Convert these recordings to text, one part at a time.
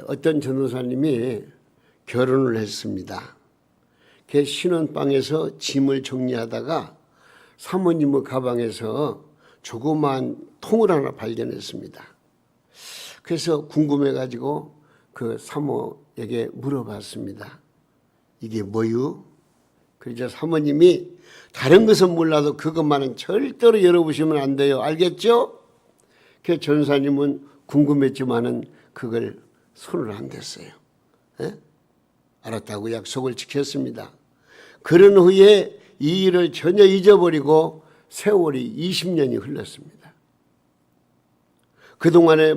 어떤 전도사님이 결혼을 했습니다. 그 신혼방에서 짐을 정리하다가 사모님의 가방에서 조그마한 통을 하나 발견했습니다. 그래서 궁금해가지고 그 사모에게 물어봤습니다. 이게 뭐유? 그래서 사모님이 다른 것은 몰라도 그것만은 절대로 열어보시면 안 돼요. 알겠죠? 그 전사님은 궁금했지만은 그걸 손을 안 댔어요. 알았다고 약속을 지켰습니다. 그런 후에 이 일을 전혀 잊어버리고 세월이 20년이 흘렀습니다. 그동안에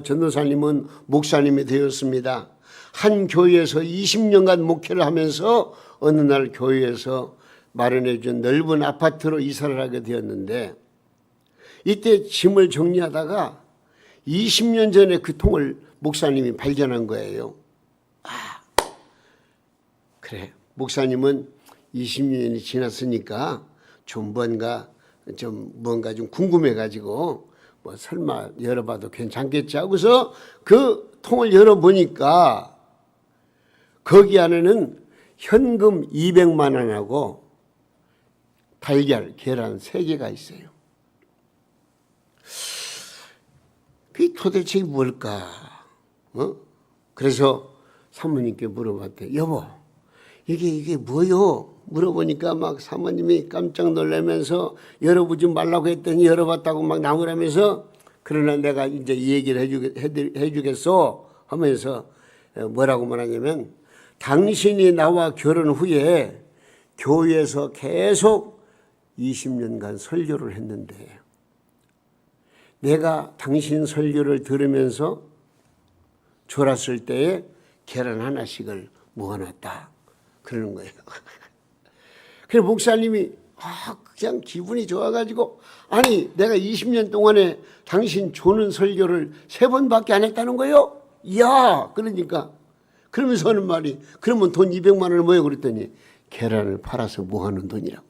전도사님은 목사님이 되었습니다. 한 교회에서 20년간 목회를 하면서 어느 날 교회에서 마련해 준 넓은 아파트로 이사를 하게 되었는데, 이때 짐을 정리하다가 20년 전에 그 통을 목사님이 발견한 거예요. 그래, 목사님은 20년이 지났으니까 뭔가 좀 궁금해가지고 뭐 설마 열어봐도 괜찮겠지 하고서 그 통을 열어보니까 거기 안에는 현금 200만 원하고 달걀, 계란 3개가 있어요. 그게 도대체 뭘까? 그래서 사모님께 물어봤대. 여보, 이게 뭐요? 물어보니까 막 사모님이 깜짝 놀라면서 열어보지 말라고 했더니 열어봤다고 막 나무라면서, 그러나 내가 이제 이 얘기를 해주겠어 하면서 뭐라고 말하냐면, 당신이 나와 결혼 후에 교회에서 계속 20년간 설교를 했는데 내가 당신 설교를 들으면서 졸았을 때에 계란 하나씩을 모아놨다 그러는 거예요. 그래서 목사님이 그냥 기분이 좋아가지고, 아니 내가 20년 동안에 당신 조는 설교를 3번밖에 안 했다는 거예요? 이야, 그러니까 그러면서 하는 말이, 그러면 돈 200만 원을 뭐예요? 그랬더니 계란을 팔아서 모아놓은 돈이라고.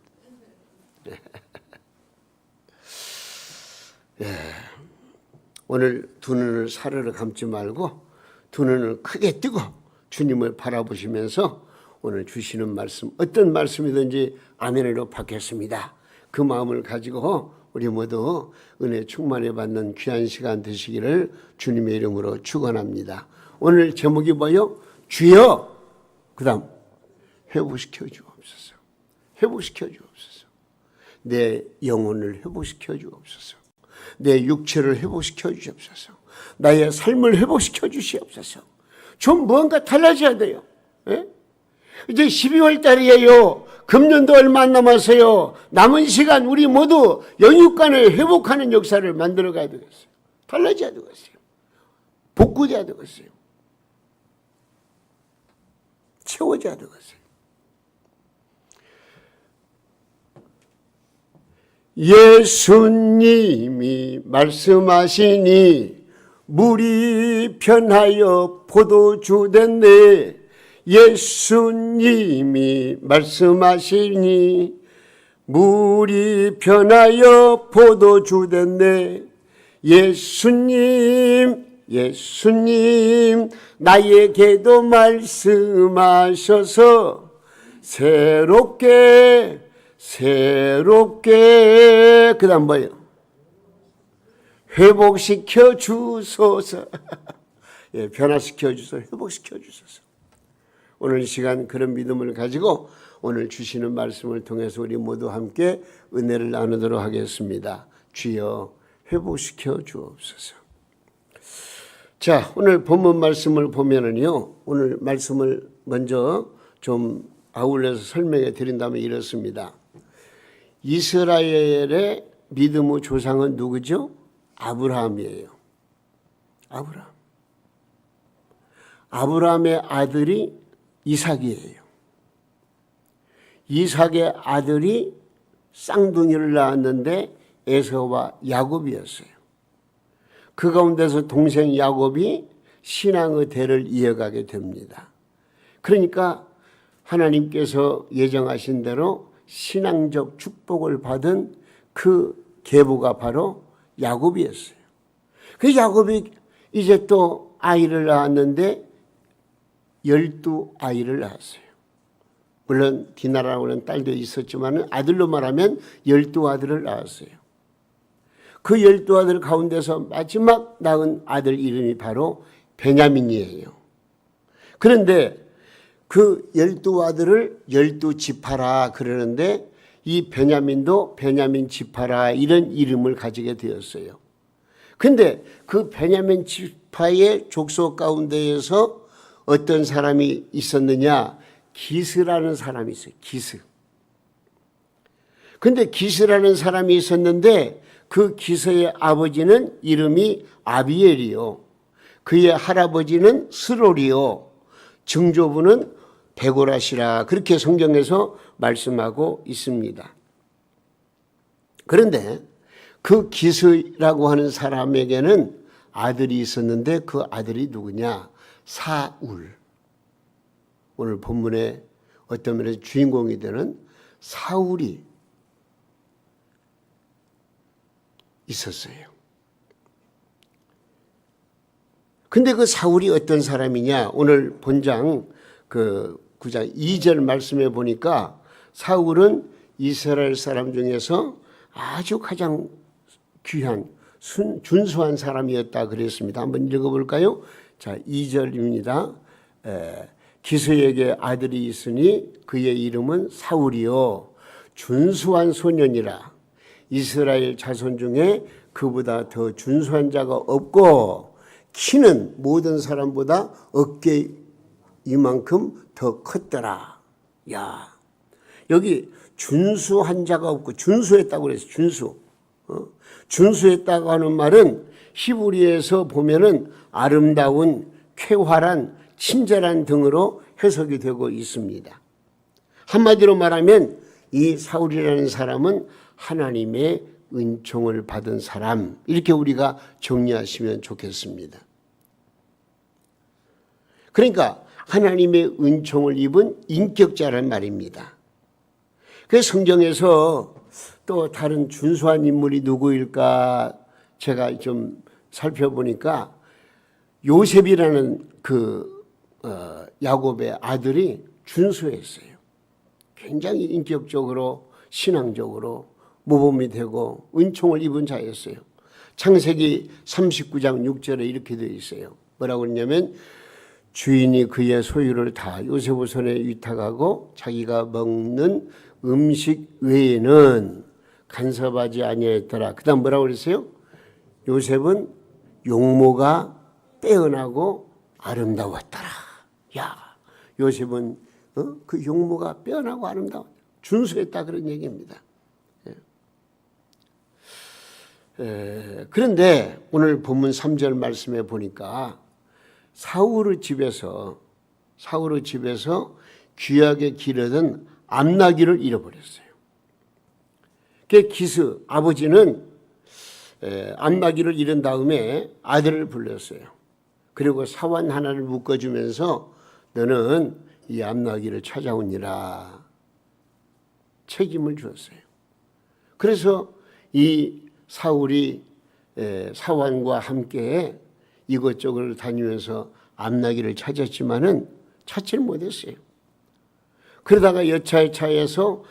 오늘 두 눈을 사르르 감지 말고 두 눈을 크게 뜨고 주님을 바라보시면서 오늘 주시는 말씀, 어떤 말씀이든지 아멘으로 받겠습니다. 그 마음을 가지고 우리 모두 은혜 충만해 받는 귀한 시간 되시기를 주님의 이름으로 축원합니다. 오늘 제목이 뭐요? 주여, 그 다음 회복시켜 주옵소서. 회복시켜 주옵소서. 내 영혼을 회복시켜 주옵소서. 내 육체를 회복시켜 주옵소서. 나의 삶을 회복시켜 주시옵소서. 좀 뭔가 달라져야 돼요. 이제 12월 달이에요. 금년도 얼마 안 남았어요. 남은 시간 우리 모두 영육간을 회복하는 역사를 만들어 가야 되겠어요. 달라져야 되겠어요. 복구돼야 되겠어요. 채워져야 되겠어요. 예수님이 말씀하시니 물이 변하여 포도주 됐네. 예수님이 말씀하시니 물이 변하여 포도주 됐네. 예수님 나에게도 말씀하셔서 새롭게 그 다음 뭐예요? 회복시켜 주소서. 변화시켜 주소서. 회복시켜 주소서. 오늘 이 시간 그런 믿음을 가지고 오늘 주시는 말씀을 통해서 우리 모두 함께 은혜를 나누도록 하겠습니다. 주여 회복시켜 주옵소서. 자, 오늘 본문 말씀을 보면은요, 오늘 말씀을 먼저 좀 아울러서 설명해 드린다면 이렇습니다. 이스라엘의 믿음의 조상은 누구죠? 아브라함이에요. 아브라함의 아들이 이삭이에요. 이삭의 아들이 쌍둥이를 낳았는데 에서와 야곱이었어요. 그 가운데서 동생 야곱이 신앙의 대를 이어가게 됩니다. 그러니까 하나님께서 예정하신 대로 신앙적 축복을 받은 그 계보가 바로 야곱이었어요. 그 야곱이 이제 또 아이를 낳았는데 12아이를 낳았어요. 물론 디나라고는 딸도 있었지만 아들로 말하면 12아들을 낳았어요. 그 12아들 가운데서 마지막 낳은 아들 이름이 바로 베냐민이에요. 그런데 그 12아들을 12지파라 그러는데 이 베냐민도 베냐민 지파라 이런 이름을 가지게 되었어요. 근데 그 베냐민 지파의 족속 가운데에서 어떤 사람이 있었느냐? 기스라는 사람이 있어요. 기스. 근데 기스라는 사람이 있었는데 그 기스의 아버지는 이름이 아비엘이요. 그의 할아버지는 스롤이요. 증조부는 베고라시라 그렇게 성경에서 말씀하고 있습니다. 그런데 그 기스라고 하는 사람에게는 아들이 있었는데 그 아들이 누구냐? 사울. 오늘 본문에 어떤 면에서 주인공이 되는 사울이 있었어요. 근데 그 사울이 어떤 사람이냐? 오늘 본장 그 9장 2절 말씀에 보니까 사울은 이스라엘 사람 중에서 아주 가장 귀한 준수한 사람이었다 그랬습니다. 한번 읽어볼까요? 자, 2절입니다. 기스에게 아들이 있으니 그의 이름은 사울이요 준수한 소년이라 이스라엘 자손 중에 그보다 더 준수한 자가 없고 키는 모든 사람보다 어깨 이만큼 더 컸더라. 야, 여기 준수한 자가 없고 준수했다고 그랬어요. 준수. 준수했다고 하는 말은 히브리에서 보면은 아름다운, 쾌활한, 친절한 등으로 해석이 되고 있습니다. 한마디로 말하면 이 사울이라는 사람은 하나님의 은총을 받은 사람, 이렇게 우리가 정리하시면 좋겠습니다. 그러니까 하나님의 은총을 입은 인격자란 말입니다. 그래서 성경에서 또 다른 준수한 인물이 누구일까 제가 좀 살펴보니까 요셉이라는 그 야곱의 아들이 준수했어요. 굉장히 인격적으로 신앙적으로 모범이 되고 은총을 입은 자였어요. 창세기 39장 6절에 이렇게 되어 있어요. 뭐라고 그러냐면 주인이 그의 소유를 다 요셉의 손에 위탁하고 자기가 먹는 음식 외에는 간섭하지 아니하였더라. 그 다음 뭐라고 그랬어요? 요셉은 용모가 빼어나고 아름다웠더라. 야, 요셉은 그 용모가 빼어나고 아름다웠다. 준수했다 그런 얘기입니다. 그런데 오늘 본문 3절 말씀에 보니까 사울의 집에서 귀하게 기르던 암나귀를 잃어버렸어요. 그 기스 아버지는 암나귀를 잃은 다음에 아들을 불렀어요. 그리고 사원 하나를 묶어주면서 너는 이 암나귀를 찾아오니라 책임을 주었어요. 그래서 이 사울이 사원과 함께 이것저것 다니면서 암나귀를 찾았지만은 찾지를 못했어요. 그러다가 여차여차해서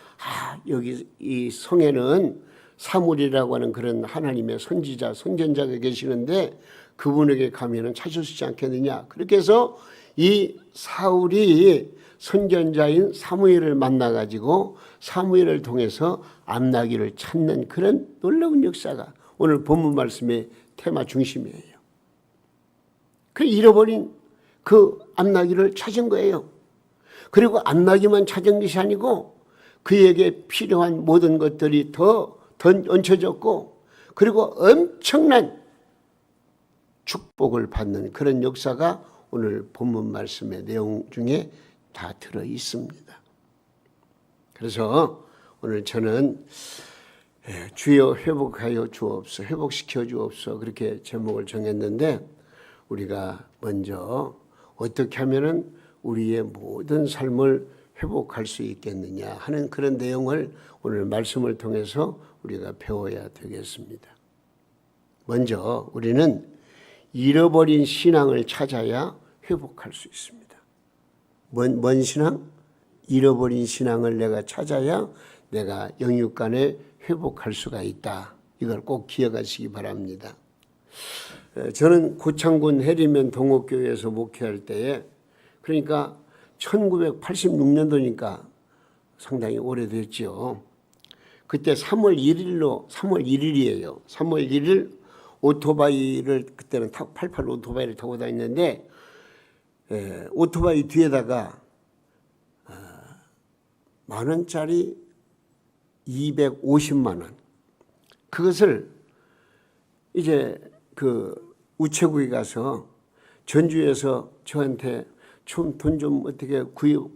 여기 이 성에는 사물이라고 하는 그런 하나님의 선지자, 선전자가 계시는데 그분에게 가면은 찾을 수 있지 않겠느냐. 그렇게 해서 이 사울이 선전자인 사무엘을 만나가지고 사무엘을 통해서 암나귀를 찾는 그런 놀라운 역사가 오늘 본문 말씀의 테마 중심이에요. 그 잃어버린 그 암나귀를 찾은 거예요. 그리고 암나귀만 찾은 것이 아니고 그에게 필요한 모든 것들이 더 얹혀졌고 그리고 엄청난 축복을 받는 그런 역사가 오늘 본문 말씀의 내용 중에 다 들어 있습니다. 그래서 오늘 저는 주여 회복하여 주옵소서, 회복시켜 주옵소서 그렇게 제목을 정했는데 우리가 먼저 어떻게 하면은 우리의 모든 삶을 회복할 수 있겠느냐 하는 그런 내용을 오늘 말씀을 통해서 우리가 배워야 되겠습니다. 먼저 우리는 잃어버린 신앙을 찾아야 회복할 수 있습니다. 뭔 신앙? 잃어버린 신앙을 내가 찾아야 내가 영육간에 회복할 수가 있다. 이걸 꼭 기억하시기 바랍니다. 저는 고창군 해리면 동업교회에서 목회할 때에, 그러니까 1986년도니까 상당히 오래됐죠. 그때 3월 1일이에요. 3월 1일 오토바이를, 그때는 88 오토바이를 타고 다녔는데, 오토바이 뒤에다가 10,000원짜리 250만 원, 그것을 이제 그 우체국에 가서 전주에서 저한테 좀 돈 좀 어떻게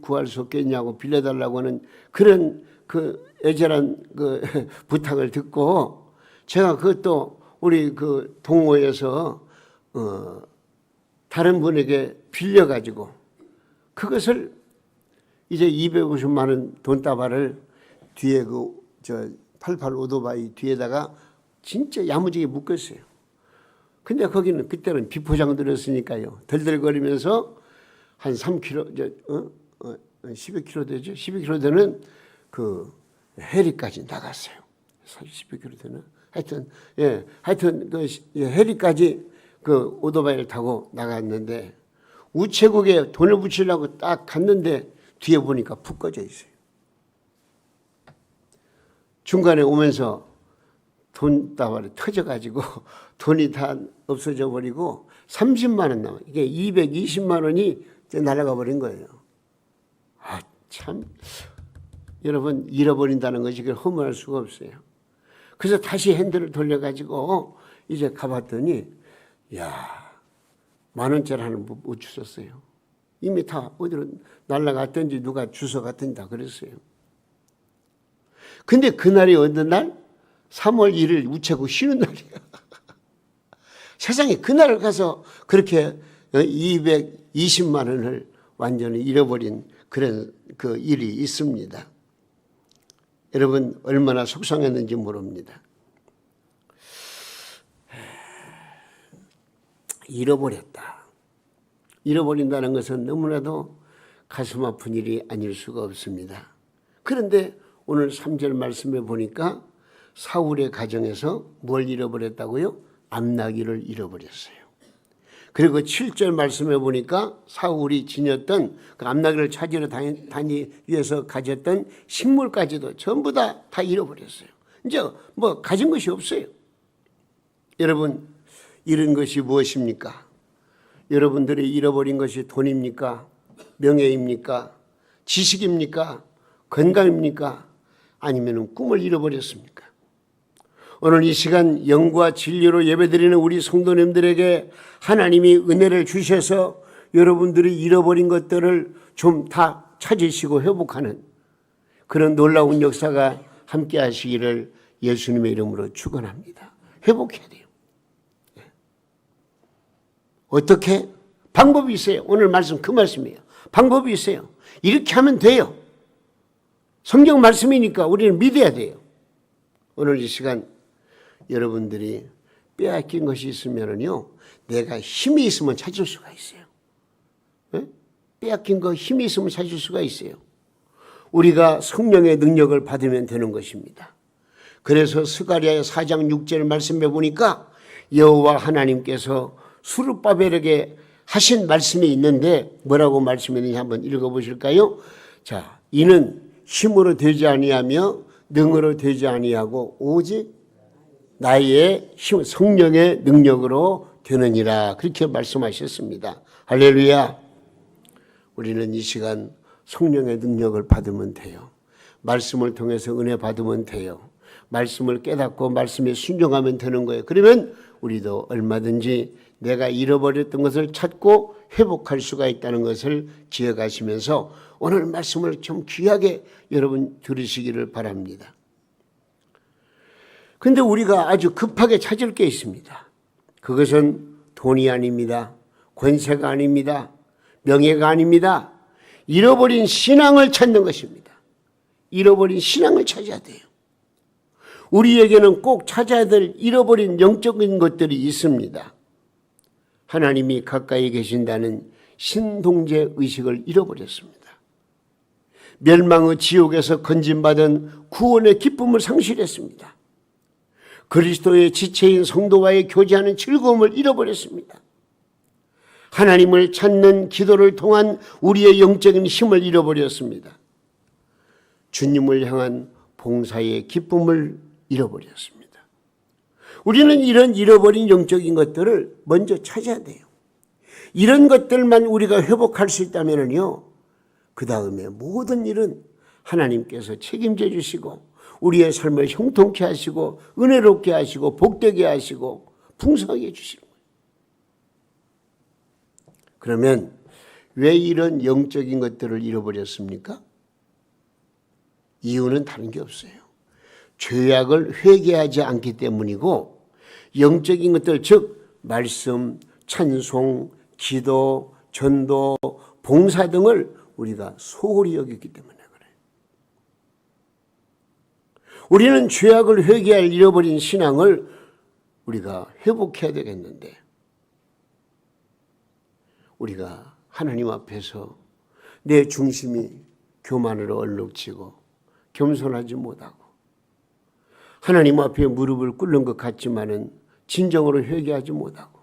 구할 수 없겠냐고 빌려달라고 하는 그런 그 애절한 그 부탁을 듣고, 제가 그것도 우리 그 동호회에서 다른 분에게 빌려가지고 그것을 이제 250만 원 돈다발을 뒤에 저 88 오토바이 뒤에다가 진짜 야무지게 묶었어요. 근데 거기는 그때는 비포장 들었으니까요. 덜덜거리면서 한 3km, 12km 되죠. 12km 되는 그 해리까지 나갔어요. 12km 되는. 하여튼 그 해리까지 그 오토바이를 타고 나갔는데, 우체국에 돈을 붙이려고 딱 갔는데 뒤에 보니까 푹 꺼져 있어요. 중간에 오면서 돈다발이 터져가지고 돈이 다 없어져 버리고 30만 원 남아. 이게 220만 원이 날아가 버린 거예요. 아, 참. 여러분, 잃어버린다는 것이 그걸 허무할 수가 없어요. 그래서 다시 핸들을 돌려가지고 이제 가봤더니, 야, 10,000원짜리 하나 못 주셨어요. 이미 다 어디로 날아갔든지 누가 주워갔든지 다 그랬어요. 근데 그날이 어느 날? 3월 1일 우체국 쉬는 날이야. 세상에, 그날 가서 그렇게 220만 원을 완전히 잃어버린 그런 그 일이 있습니다. 여러분, 얼마나 속상했는지 모릅니다. 잃어버렸다. 잃어버린다는 것은 너무나도 가슴 아픈 일이 아닐 수가 없습니다. 그런데 오늘 3절 말씀에 보니까 사울의 가정에서 뭘 잃어버렸다고요? 암나귀를 잃어버렸어요. 그리고 7절 말씀에 보니까 사울이 지녔던 그 암나귀를 찾으러 다니기 위해서 가졌던 식물까지도 전부 다 잃어버렸어요. 이제 뭐 가진 것이 없어요. 여러분, 잃은 것이 무엇입니까? 여러분들이 잃어버린 것이 돈입니까? 명예입니까? 지식입니까? 건강입니까? 아니면 꿈을 잃어버렸습니까? 오늘 이 시간 영과 진리로 예배드리는 우리 성도님들에게 하나님이 은혜를 주셔서 여러분들이 잃어버린 것들을 좀 다 찾으시고 회복하는 그런 놀라운 역사가 함께 하시기를 예수님의 이름으로 축원합니다. 회복해야 돼요. 어떻게? 방법이 있어요. 오늘 말씀 그 말씀이에요. 방법이 있어요. 이렇게 하면 돼요. 성경 말씀이니까 우리는 믿어야 돼요. 오늘 이 시간 여러분들이 빼앗긴 것이 있으면요, 내가 힘이 있으면 찾을 수가 있어요. 네? 빼앗긴 거 힘이 있으면 찾을 수가 있어요. 우리가 성령의 능력을 받으면 되는 것입니다. 그래서 스가랴 4장 6절 말씀해 보니까 여호와 하나님께서 수르바벨에게 하신 말씀이 있는데 뭐라고 말씀했는지 한번 읽어보실까요? 자, 이는 힘으로 되지 아니하며 능으로 되지 아니하고 오직 나의 힘, 성령의 능력으로 되느니라. 그렇게 말씀하셨습니다. 할렐루야. 우리는 이 시간 성령의 능력을 받으면 돼요. 말씀을 통해서 은혜 받으면 돼요. 말씀을 깨닫고 말씀에 순종하면 되는 거예요. 그러면 우리도 얼마든지 내가 잃어버렸던 것을 찾고 회복할 수가 있다는 것을 기억하시면서 오늘 말씀을 좀 귀하게 여러분 들으시기를 바랍니다. 그런데 우리가 아주 급하게 찾을 게 있습니다. 그것은 돈이 아닙니다. 권세가 아닙니다. 명예가 아닙니다. 잃어버린 신앙을 찾는 것입니다. 잃어버린 신앙을 찾아야 돼요. 우리에게는 꼭 찾아야 될 잃어버린 영적인 것들이 있습니다. 하나님이 가까이 계신다는 신동제 의식을 잃어버렸습니다. 멸망의 지옥에서 건진받은 구원의 기쁨을 상실했습니다. 그리스도의 지체인 성도와의 교제하는 즐거움을 잃어버렸습니다. 하나님을 찾는 기도를 통한 우리의 영적인 힘을 잃어버렸습니다. 주님을 향한 봉사의 기쁨을 잃어버렸습니다. 우리는 이런 잃어버린 영적인 것들을 먼저 찾아야 돼요. 이런 것들만 우리가 회복할 수 있다면요, 그 다음에 모든 일은 하나님께서 책임져 주시고 우리의 삶을 형통케 하시고 은혜롭게 하시고 복되게 하시고 풍성하게 해주시는 거예요. 그러면 왜 이런 영적인 것들을 잃어버렸습니까? 이유는 다른 게 없어요. 죄악을 회개하지 않기 때문이고, 영적인 것들, 즉 말씀, 찬송, 기도, 전도, 봉사 등을 우리가 소홀히 여겼기 때문에 그래요. 우리는 죄악을 회개할 잃어버린 신앙을 우리가 회복해야 되겠는데, 우리가 하나님 앞에서 내 중심이 교만으로 얼룩지고 겸손하지 못하고 하나님 앞에 무릎을 꿇는 것 같지만은 진정으로 회개하지 못하고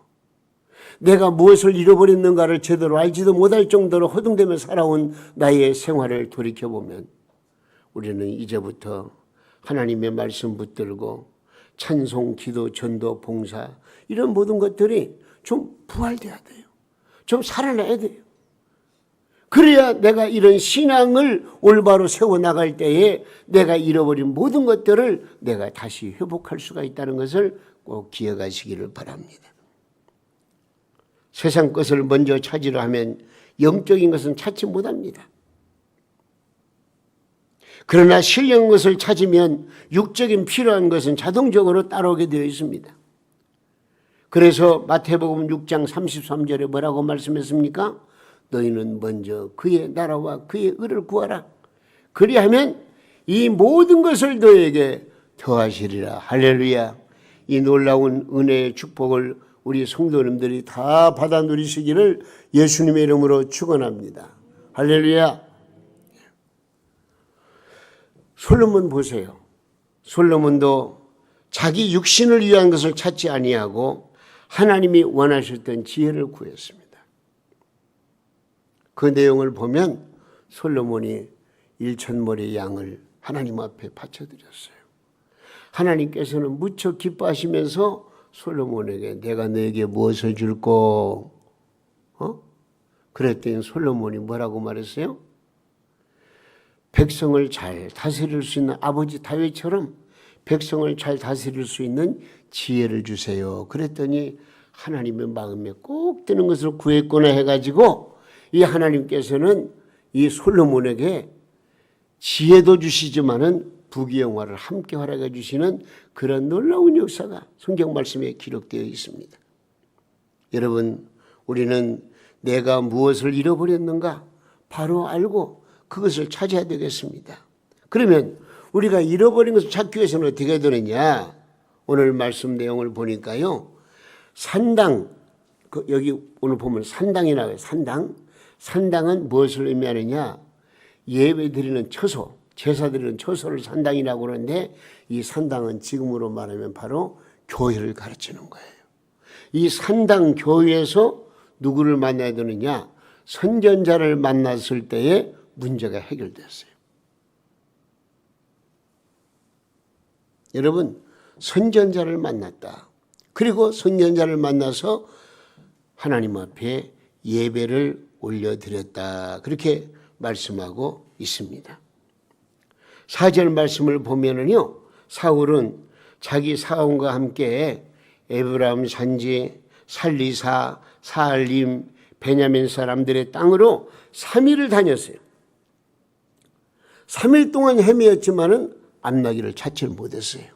내가 무엇을 잃어버렸는가를 제대로 알지도 못할 정도로 허둥대며 살아온 나의 생활을 돌이켜보면 우리는 이제부터 하나님의 말씀 붙들고 찬송, 기도, 전도, 봉사 이런 모든 것들이 좀 부활돼야 돼요. 좀 살아나야 돼요. 그래야 내가 이런 신앙을 올바로 세워나갈 때에 내가 잃어버린 모든 것들을 내가 다시 회복할 수가 있다는 것을 꼭 기억하시기를 바랍니다. 세상 것을 먼저 찾으려 하면 영적인 것은 찾지 못합니다. 그러나 신령 것을 찾으면 육적인 필요한 것은 자동적으로 따라오게 되어 있습니다. 그래서 마태복음 6장 33절에 뭐라고 말씀했습니까? 너희는 먼저 그의 나라와 그의 의를 구하라. 그리하면 이 모든 것을 너에게 더하시리라. 할렐루야. 이 놀라운 은혜의 축복을 우리 성도님들이 다 받아 누리시기를 예수님의 이름으로 축원합니다. 할렐루야. 솔로몬 보세요. 솔로몬도 자기 육신을 위한 것을 찾지 아니하고 하나님이 원하셨던 지혜를 구했습니다. 그 내용을 보면 솔로몬이 1,000마리 양을 하나님 앞에 바쳐드렸어요. 하나님께서는 무척 기뻐하시면서 솔로몬에게 내가 너에게 무엇을 줄꼬? 그랬더니 솔로몬이 뭐라고 말했어요? 백성을 잘 다스릴 수 있는 아버지 다윗처럼 백성을 잘 다스릴 수 있는 지혜를 주세요. 그랬더니 하나님의 마음에 꼭 드는 것을 구했구나 해가지고 이 하나님께서는 이 솔로몬에게 지혜도 주시지만은 부귀영화를 함께 허락해 주시는 그런 놀라운 역사가 성경 말씀에 기록되어 있습니다. 여러분, 우리는 내가 무엇을 잃어버렸는가 바로 알고 그것을 찾아야 되겠습니다. 그러면 우리가 잃어버린 것을 찾기 위해서는 어떻게 되느냐? 오늘 말씀 내용을 보니까요. 산당, 여기 오늘 보면 산당이 나와요. 산당. 산당은 무엇을 의미하느냐? 예배 드리는 처소, 제사 드리는 처소를 산당이라고 그러는데 이 산당은 지금으로 말하면 바로 교회를 가르치는 거예요. 이 산당 교회에서 누구를 만나야 되느냐? 선전자를 만났을 때에 문제가 해결됐어요. 여러분, 선전자를 만났다. 그리고 선전자를 만나서 하나님 앞에 예배를 올려드렸다. 그렇게 말씀하고 있습니다. 4절 말씀을 보면은요, 사울은 자기 사원과 함께 에브라임 산지, 살리사, 사알림, 베냐민 사람들의 땅으로 3일을 다녔어요. 3일 동안 헤매었지만은 안나기를 찾지를 못했어요.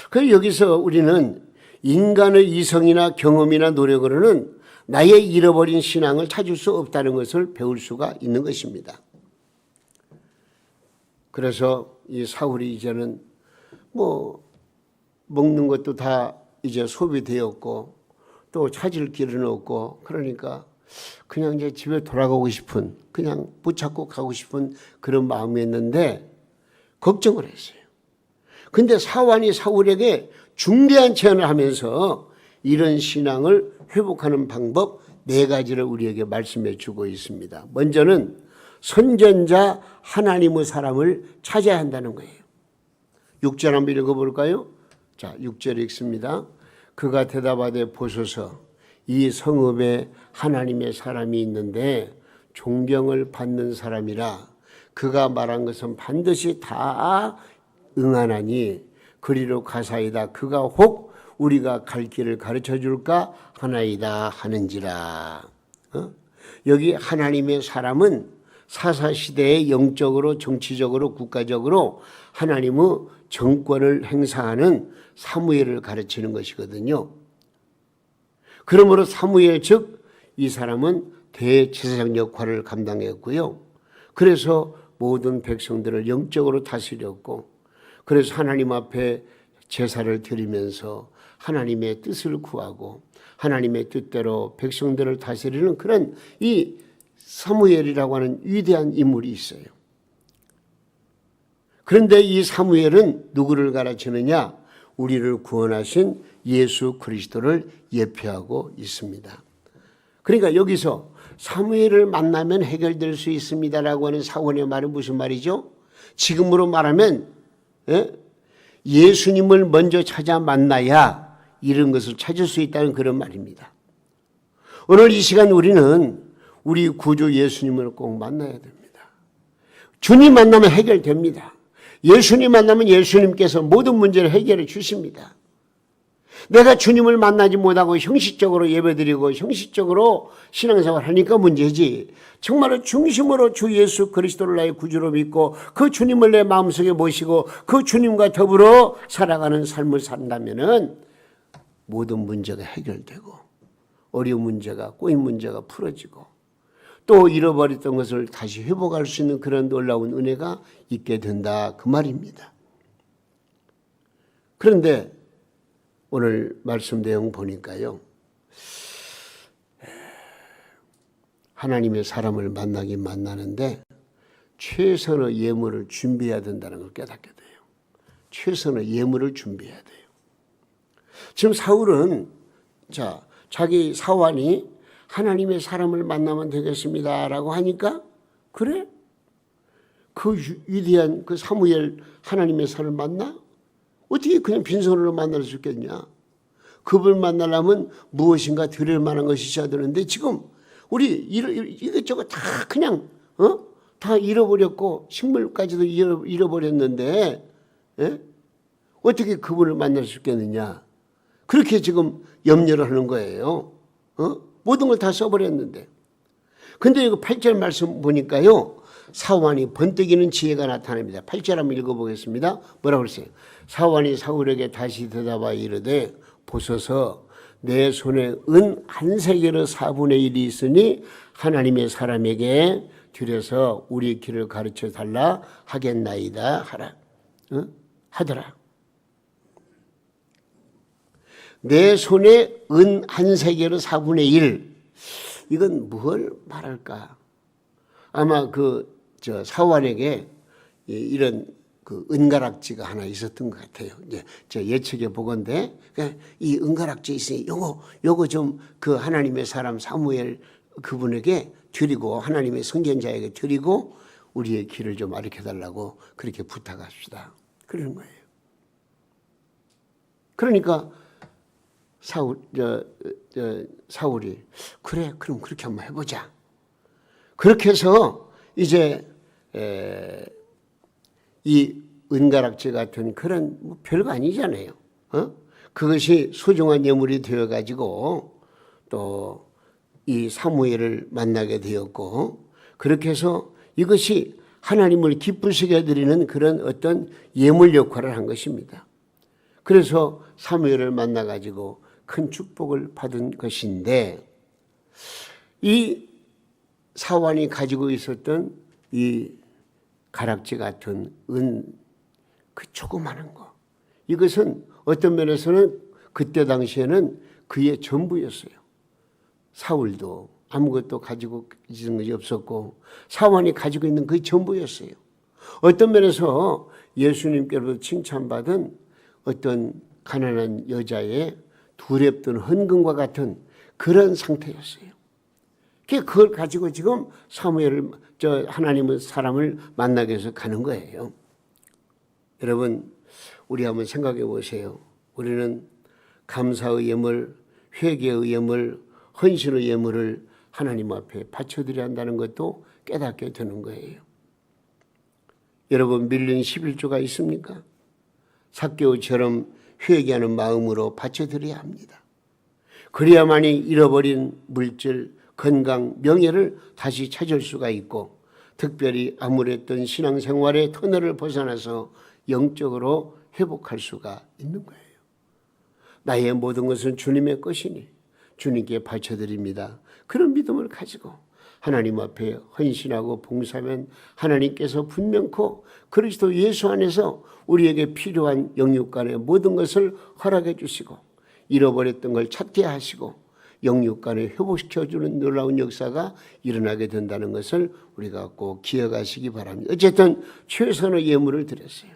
그래서 여기서 우리는 인간의 이성이나 경험이나 노력으로는 나의 잃어버린 신앙을 찾을 수 없다는 것을 배울 수가 있는 것입니다. 그래서 이 사울이 이제는 먹는 것도 다 이제 소비되었고 또 찾을 길은 없고 그러니까 그냥 이제 집에 돌아가고 싶은 그냥 붙잡고 가고 싶은 그런 마음이었는데 걱정을 했어요. 근데 사환이 사울에게 중대한 제안을 하면서 이런 신앙을 회복하는 방법 4가지를 우리에게 말씀해 주고 있습니다. 먼저는 선전자 하나님의 사람을 찾아야 한다는 거예요. 6절 한번 읽어볼까요? 자, 6절 읽습니다. 그가 대답하되 보소서 이 성읍에 하나님의 사람이 있는데 존경을 받는 사람이라 그가 말한 것은 반드시 다 응하나니 그리로 가사이다. 그가 혹 우리가 갈 길을 가르쳐 줄까 하나이다 하는지라. 여기 하나님의 사람은 사사시대에 영적으로 정치적으로 국가적으로 하나님의 정권을 행사하는 사무엘을 가르치는 것이거든요. 그러므로 사무엘 즉 이 사람은 대제사장 역할을 감당했고요. 그래서 모든 백성들을 영적으로 다스렸고 그래서 하나님 앞에 제사를 드리면서 하나님의 뜻을 구하고 하나님의 뜻대로 백성들을 다스리는 그런 이 사무엘이라고 하는 위대한 인물이 있어요. 그런데 이 사무엘은 누구를 가르치느냐? 우리를 구원하신 예수 그리스도를 예표하고 있습니다. 그러니까 여기서 사무엘을 만나면 해결될 수 있습니다라고 하는 사원의 말은 무슨 말이죠? 지금으로 말하면 예수님을 먼저 찾아 만나야 이런 것을 찾을 수 있다는 그런 말입니다. 오늘 이 시간 우리는 우리 구주 예수님을 꼭 만나야 됩니다. 주님 만나면 해결됩니다. 예수님 만나면 예수님께서 모든 문제를 해결해 주십니다. 내가 주님을 만나지 못하고 형식적으로 예배드리고 형식적으로 신앙생활 하니까 문제지. 정말로 중심으로 주 예수 그리스도를 나의 구주로 믿고 그 주님을 내 마음속에 모시고 그 주님과 더불어 살아가는 삶을 산다면은 모든 문제가 해결되고 어려운 문제가 꼬인 문제가 풀어지고 또 잃어버렸던 것을 다시 회복할 수 있는 그런 놀라운 은혜가 있게 된다 그 말입니다. 그런데 오늘 말씀 내용 보니까요. 하나님의 사람을 만나긴 만나는데 최선의 예물을 준비해야 된다는 걸 깨닫게 돼요. 최선의 예물을 준비해야 돼요. 지금 사울은 자기 사환이 하나님의 사람을 만나면 되겠습니다라고 하니까 그래? 그 위대한 그 사무엘 하나님의 사람을 만나? 어떻게 그냥 빈손으로 만날 수 있겠냐? 그분을 만나려면 무엇인가 드릴 만한 것이 있어야 되는데 지금 우리 이것저것 다 그냥 다 잃어버렸고 식물까지도 잃어버렸는데 어떻게 그분을 만날 수 있겠느냐? 그렇게 지금 염려를 하는 거예요. 모든 걸 다 써버렸는데. 근데 이거 8절 말씀 보니까요. 사환이 번뜩이는 지혜가 나타납니다. 8절 한번 읽어보겠습니다. 뭐라고 그랬어요? 사환이 사울에게 다시 대답하여 이르되 보소서 내 손에 은 한 세겔의 4분의 1이 있으니 하나님의 사람에게 들여서 우리 길을 가르쳐 달라 하겠나이다 하라. 하더라. 내 손에 은 한 세겔의 4분의 1. 이건 뭘 말할까? 아마 사환에게 이런 그 은가락지가 하나 있었던 것 같아요. 이제 저 예측해 보건데 이 은가락지 있으니 요거 좀 그 하나님의 사람 사무엘 그분에게 드리고 하나님의 선견자에게 드리고 우리의 길을 좀 가르쳐 달라고 그렇게 부탁합시다. 그러는 거예요. 그러니까 사울이 그래 그럼 그렇게 한번 해보자. 그렇게 해서 이제 이 은가락지 같은 그런 뭐 별거 아니잖아요. 그것이 소중한 예물이 되어가지고 또 이 사무엘을 만나게 되었고 그렇게 해서 이것이 하나님을 기쁘시게 드리는 그런 어떤 예물 역할을 한 것입니다. 그래서 사무엘을 만나가지고 큰 축복을 받은 것인데 이 사환이 가지고 있었던 이 가락지 같은 그 조그마한 거 이것은 어떤 면에서는 그때 당시에는 그의 전부였어요. 사울도 아무것도 가지고 있는 것이 없었고 사울이 가지고 있는 그의 전부였어요. 어떤 면에서 예수님께로도 칭찬받은 어떤 가난한 여자의 두렵던 헌금과 같은 그런 상태였어요. 그걸 가지고 지금 하나님은 사람을 만나기 위해서 가는 거예요. 여러분, 우리 한번 생각해 보세요. 우리는 감사의 예물, 회개의 예물, 헌신의 예물을 하나님 앞에 바쳐드려야 한다는 것도 깨닫게 되는 거예요. 여러분, 밀린 11조가 있습니까? 삭개오처럼 회개하는 마음으로 바쳐드려야 합니다. 그래야만이 잃어버린 물질, 건강, 명예를 다시 찾을 수가 있고 특별히 암울했던 신앙생활의 터널을 벗어나서 영적으로 회복할 수가 있는 거예요. 나의 모든 것은 주님의 것이니 주님께 바쳐드립니다. 그런 믿음을 가지고 하나님 앞에 헌신하고 봉사하면 하나님께서 분명코 그리스도 예수 안에서 우리에게 필요한 영육간의 모든 것을 허락해 주시고 잃어버렸던 걸 찾게 하시고 영육간에 회복시켜주는 놀라운 역사가 일어나게 된다는 것을 우리가 꼭 기억하시기 바랍니다. 어쨌든 최선의 예물을 드렸어요.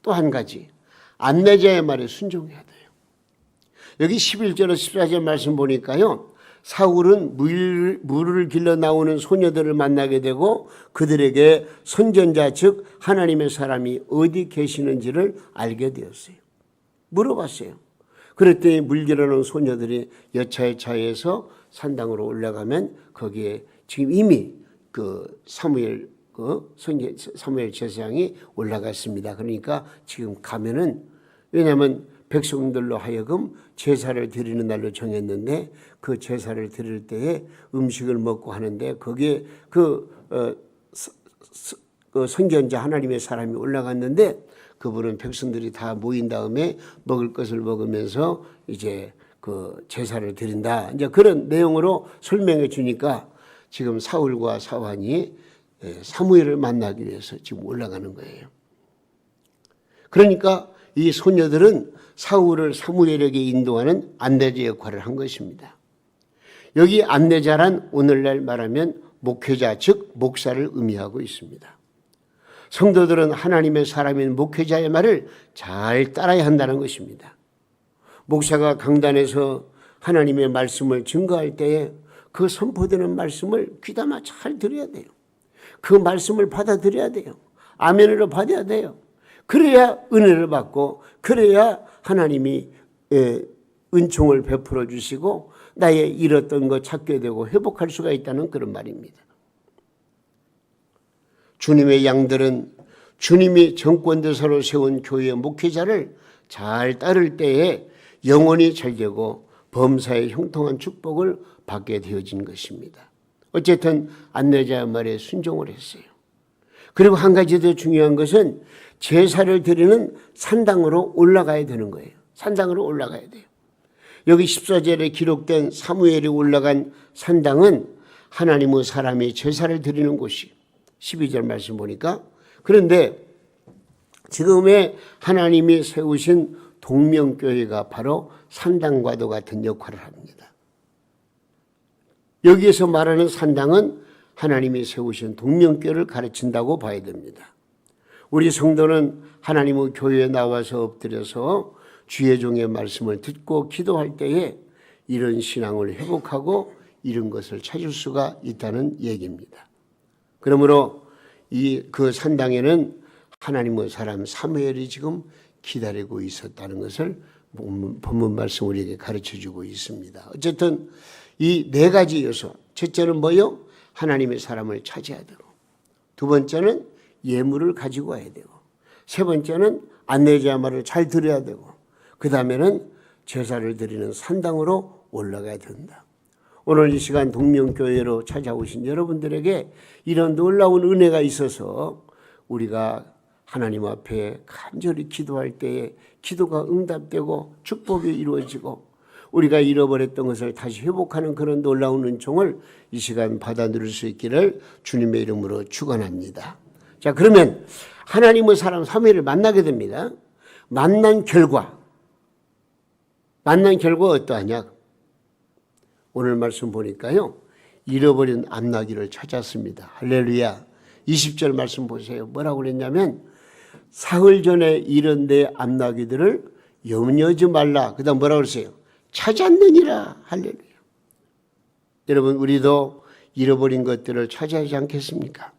또 한 가지, 안내자의 말에 순종해야 돼요. 여기 11절과 14절 말씀 보니까요, 사울은 물을 길러 나오는 소녀들을 만나게 되고 그들에게 선전자 즉 하나님의 사람이 어디 계시는지를 알게 되었어요. 물어봤어요. 그랬더니 물 길어 나오는 소녀들이 여차에 차에서 산당으로 올라가면 거기에 지금 이미 사무엘 제사장이 올라갔습니다. 그러니까 지금 가면은, 왜냐하면 백성들로 하여금 제사를 드리는 날로 정했는데 그 제사를 드릴 때에 음식을 먹고 하는데 거기에 선견자 하나님의 사람이 올라갔는데 그분은 백성들이 다 모인 다음에 먹을 것을 먹으면서 이제 그 제사를 드린다. 이제 그런 내용으로 설명해 주니까 지금 사울과 사환이 사무엘을 만나기 위해서 지금 올라가는 거예요. 그러니까 이 소녀들은 사울을 사무엘에게 인도하는 안내자 역할을 한 것입니다. 여기 안내자란 오늘날 말하면 목회자 즉 목사를 의미하고 있습니다. 성도들은 하나님의 사람인 목회자의 말을 잘 따라야 한다는 것입니다. 목사가 강단에서 하나님의 말씀을 증거할 때에 그 선포되는 말씀을 귀담아 잘 들어야 돼요. 그 말씀을 받아들여야 돼요. 아멘으로 받아야 돼요. 그래야 은혜를 받고 그래야 하나님이 은총을 베풀어 주시고 나의 잃었던 것 찾게 되고 회복할 수가 있다는 그런 말입니다. 주님의 양들은 주님이 정권대사로 세운 교회의 목회자를 잘 따를 때에 영혼이 잘되고 범사에 형통한 축복을 받게 되어진 것입니다. 어쨌든 안내자의 말에 순종을 했어요. 그리고 한 가지 더 중요한 것은 제사를 드리는 산당으로 올라가야 되는 거예요. 산당으로 올라가야 돼요. 여기 14절에 기록된 사무엘이 올라간 산당은 하나님의 사람이 제사를 드리는 곳이 12절 말씀 보니까, 그런데 지금의 하나님이 세우신 동명교회가 바로 산당과도 같은 역할을 합니다. 여기에서 말하는 산당은 하나님이 세우신 동명교회를 가르친다고 봐야 됩니다. 우리 성도는 하나님의 교회에 나와서 엎드려서 주의 종의 말씀을 듣고 기도할 때에 이런 신앙을 회복하고 이런 것을 찾을 수가 있다는 얘기입니다. 그러므로 그 산당에는 하나님의 사람 사무엘이 지금 기다리고 있었다는 것을 본문 말씀 우리에게 가르쳐주고 있습니다. 어쨌든 이 네 가지 요소, 첫째는 뭐요? 하나님의 사람을 찾아야 되고, 두 번째는 예물을 가지고 와야 되고, 세 번째는 안내자 말을 잘 들어야 되고, 그 다음에는 제사를 드리는 산당으로 올라가야 된다. 오늘 이 시간 동명교회로 찾아오신 여러분들에게 이런 놀라운 은혜가 있어서 우리가 하나님 앞에 간절히 기도할 때에 기도가 응답되고 축복이 이루어지고 우리가 잃어버렸던 것을 다시 회복하는 그런 놀라운 은총을 이 시간 받아 누릴 수 있기를 주님의 이름으로 축원합니다. 자, 그러면 하나님의 사람 사무엘을 만나게 됩니다. 만난 결과 만난 결과 어떠하냐? 오늘 말씀 보니까요. 잃어버린 암나귀를 찾았습니다. 할렐루야. 20절 말씀 보세요. 뭐라고 그랬냐면 사흘 전에 잃은 내 암나귀들을 염려하지 말라. 그 다음 뭐라고 그랬어요? 찾았느니라. 할렐루야. 여러분 우리도 잃어버린 것들을 찾아야 하지 않겠습니까?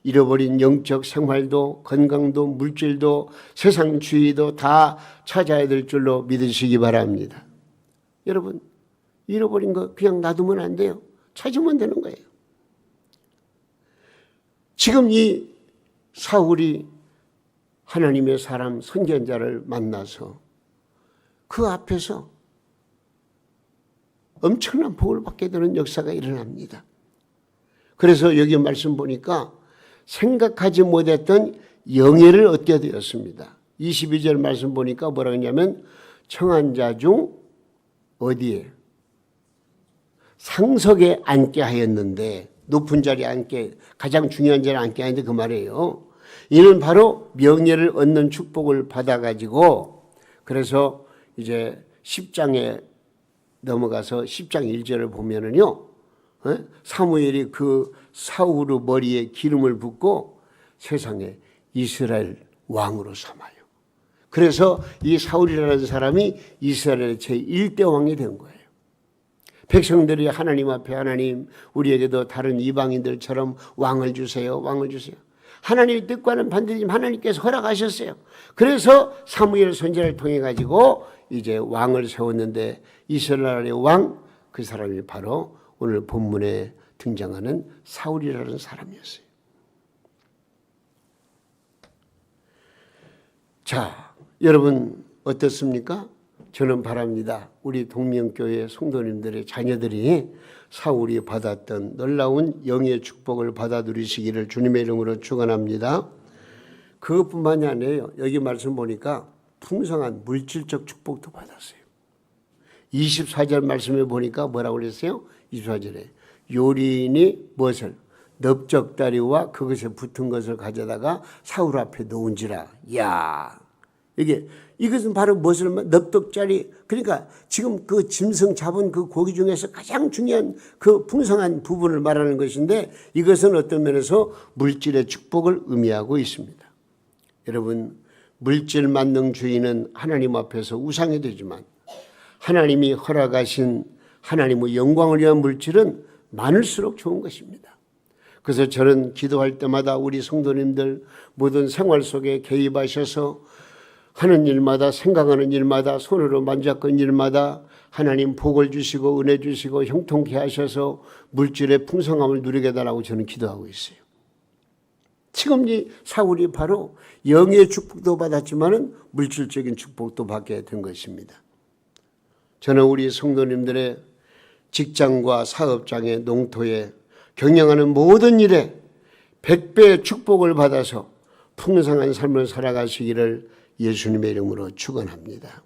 잃어버린 영적 생활도 건강도 물질도 세상 주의도 다 찾아야 될 줄로 믿으시기 바랍니다. 여러분 잃어버린 거 그냥 놔두면 안 돼요. 찾으면 되는 거예요. 지금 이 사울이 하나님의 사람 선견자를 만나서 그 앞에서 엄청난 복을 받게 되는 역사가 일어납니다. 그래서 여기 말씀 보니까 생각하지 못했던 영예를 얻게 되었습니다. 22절 말씀 보니까 뭐라고 했냐면 청한 자 중 어디에? 상석에 앉게 하였는데 높은 자리에 앉게 가장 중요한 자리에 앉게 하는데 그 말이에요. 이는 바로 명예를 얻는 축복을 받아가지고 그래서 이제 10장에 넘어가서 10장 1절을 보면은요. 사무엘이 그 사울의 머리에 기름을 붓고 세상에 이스라엘 왕으로 삼아요. 그래서 이 사울이라는 사람이 이스라엘의 제1대 왕이 된 거예요. 백성들이 하나님 앞에 하나님 우리에게도 다른 이방인들처럼 왕을 주세요. 왕을 주세요. 하나님의 뜻과는 반대지만 하나님께서 허락하셨어요. 그래서 사무엘 선지자를 통해 가지고 이제 왕을 세웠는데 이스라엘의 왕 그 사람이 바로 오늘 본문에 등장하는 사울이라는 사람이었어요. 자, 여러분 어떻습니까? 저는 바랍니다. 우리 동명교회 성도님들의 자녀들이 사울이 받았던 놀라운 영의 축복을 받아 누리시기를 주님의 이름으로 축원합니다. 그것뿐만이 아니에요. 여기 말씀 보니까 풍성한 물질적 축복도 받았어요. 24절 말씀에 보니까 뭐라고 그랬어요? 24절에 요리인이 무엇을? 넓적다리와 그것에 붙은 것을 가져다가 사울 앞에 놓은지라. 야, 이것은 바로 무엇을 넓적다리, 그러니까 지금 그 짐승 잡은 그 고기 중에서 가장 중요한 그 풍성한 부분을 말하는 것인데 이것은 어떤 면에서 물질의 축복을 의미하고 있습니다. 여러분 물질 만능주의는 하나님 앞에서 우상이 되지만 하나님이 허락하신 하나님의 영광을 위한 물질은 많을수록 좋은 것입니다. 그래서 저는 기도할 때마다 우리 성도님들 모든 생활 속에 개입하셔서 하는 일마다 생각하는 일마다 손으로 만졌건 일마다 하나님 복을 주시고 은혜 주시고 형통케 하셔서 물질의 풍성함을 누리게 달라고 저는 기도하고 있어요. 지금 이 사울이 바로 영의 축복도 받았지만은 물질적인 축복도 받게 된 것입니다. 저는 우리 성도님들의 직장과 사업장에 농토에 경영하는 모든 일에 100배의 축복을 받아서 풍성한 삶을 살아가시기를 예수님의 이름으로 축원합니다.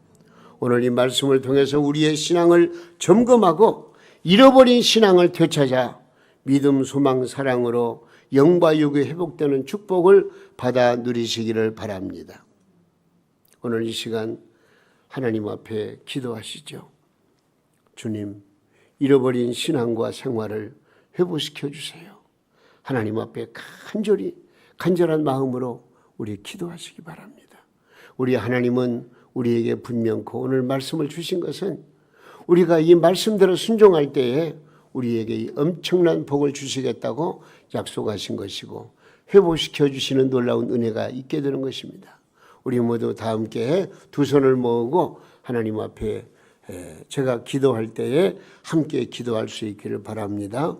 오늘 이 말씀을 통해서 우리의 신앙을 점검하고 잃어버린 신앙을 되찾아 믿음, 소망, 사랑으로 영과 육이 회복되는 축복을 받아 누리시기를 바랍니다. 오늘 이 시간 하나님 앞에 기도하시죠. 주님, 잃어버린 신앙과 생활을 회복시켜 주세요. 하나님 앞에 간절한 마음으로 우리 기도하시기 바랍니다. 우리 하나님은 우리에게 분명코 오늘 말씀을 주신 것은 우리가 이 말씀대로 순종할 때에 우리에게 엄청난 복을 주시겠다고 약속하신 것이고 회복시켜 주시는 놀라운 은혜가 있게 되는 것입니다. 우리 모두 다 함께 두 손을 모으고 하나님 앞에 제가 기도할 때에 함께 기도할 수 있기를 바랍니다.